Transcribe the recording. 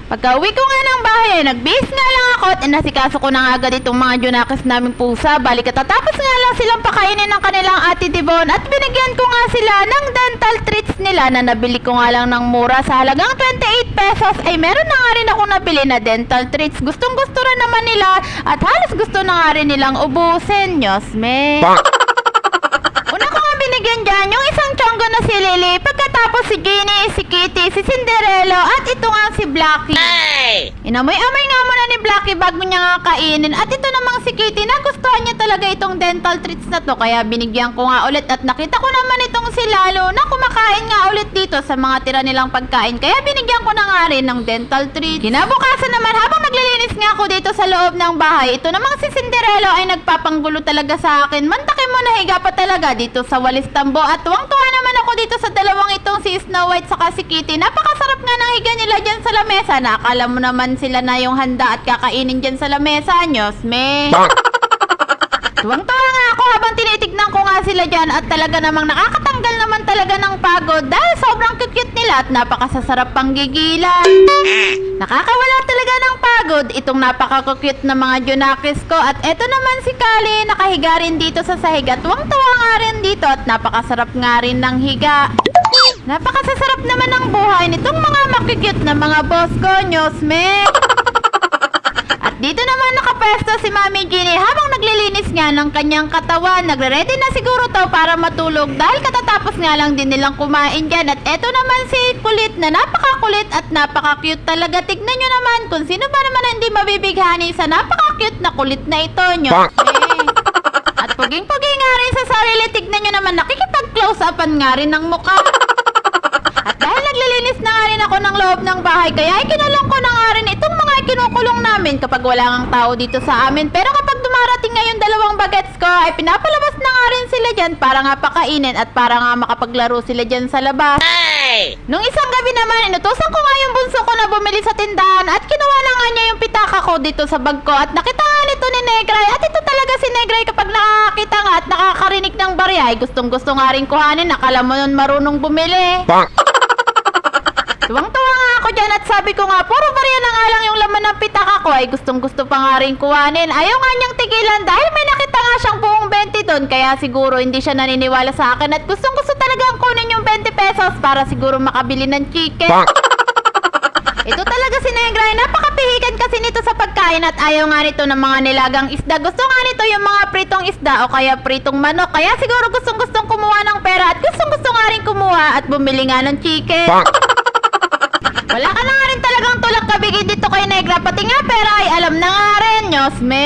Pagka-uwi ko nga ng bahay, nagbihis nga lang ako at inasikaso ko na nga agad itong mga Junakis naming pusa. Balik katatapos nga lang silang pakainin ng kanilang ate Dibon at binigyan ko nga sila ng dental treats nila na nabili ko nga lang ng mura sa halagang 28 pesos. Ay meron na nga rin ako nabili na dental treats. Gustong gusto rin naman nila at halos gusto na nga rin nilang ubusin. Nyosme. Una ko nga binigyan dyan yung isang chonggo na si Lily, pagkatapos si Ginny, si Kitty, si Cinderella at ito nga si Blackie. Hey! Inamoy-amoy nga muna ni Blackie bago niya nga kainin at ito namang si Kitty, nagustuhan niya talaga itong dental treats na to kaya binigyan ko nga ulit at nakita ko naman itong si Lalo na kumakain nga ulit dito sa mga tira nilang pagkain kaya binigyan ko na nga rin ng dental treats. Kinabukasan naman habang naglilinis nga ako dito sa loob ng bahay, ito namang si Cinderella ay nagpapanggulo talaga sa akin. Mantakin mo nahiga pa talaga dito sa walis tambo at tuwang-tuwa naman ako dito sa dalawang itong si Snow White saka si Kitty. Napakasarap nga ng higa nila dyan sa lamesa. Nakakala mo naman sila na yung handa at kakainin dyan sa lamesa. Nyosme. Tuwang-tuwa nga ako habang tinitignan ko nga sila dyan at talaga namang nakakatanggal naman talaga ng pagod dahil sobrang cute nila at napakasasarap pang gigilan. Nakakawala talaga ng pagod itong napaka-cute na mga Junakis ko at eto naman si Kali nakahiga rin dito sa sahig at tuwang-tuwa nga rin dito at napakasarap nga rin ng higa. Napakasasarap naman ng buhay nitong mga makikute na mga boss ko, Nyosme. At dito naman nakapwesto si Mami Ginny habang naglilinis nga ng kanyang katawan. Nagre-ready na siguro to para matulog dahil katatapos nga lang din nilang kumain dyan. At eto naman si Kulit na napaka-kulit at napaka-cute talaga. Tignan nyo naman kung sino ba naman hindi mabibighani sa napaka-cute na kulit na ito, Nyosme. At puging-pugi nga rin sa sarili. Tignan nyo naman nakikipag-close upan nga rin ng mukha. At dahil naglilinis na nga rin ako ng loob ng bahay, kaya ikinulong ko na nga rin itong mga kinukulong namin kapag wala ngang tao dito sa amin. Pero kapag dumarating nga yung dalawang bagets ko, ay pinapalabas na nga rin sila dyan para nga pakainin at para nga makapaglaro sila dyan sa labas. Hey! Nung isang gabi naman, inutusan ko nga yung bunso ko na bumili sa tindahan at kinuha na nga niya yung pitaka ko dito sa bag ko at nakita nga nito ni Negray at ito talaga si Negray kapag nakakita nga at nakakarinig ng barya ay gustong gusto nga rin kuhanin. Akala mo nun marunong bumili. Tuwang-tuwa nga ako dyan at sabi ko nga puro barya na nga lang yung laman ng pitaka ko ay gustong gusto pa nga rin kuhanin. Ayaw nga niyang tigilan dahil may nakita nga siyang buong 20 doon kaya siguro hindi siya naniniwala sa akin at gustong gusto talagang kunin yung 20 pesos para siguro makabili ng chicken. Ito talaga si Negray, napakapihikan kasi nito sa pagkain at ayaw nga nito ng mga nilagang isda. Gusto nga nito yung mga pritong isda o kaya pritong manok. Kaya siguro gustong kumuha ng pera at gustong gusto nga rin kumuha at bumili nga ng chicken. Wala ka na nga rin talagang tulak kabigin dito kay Negra. Pati nga pera ay alam na nga rin, Nyosme.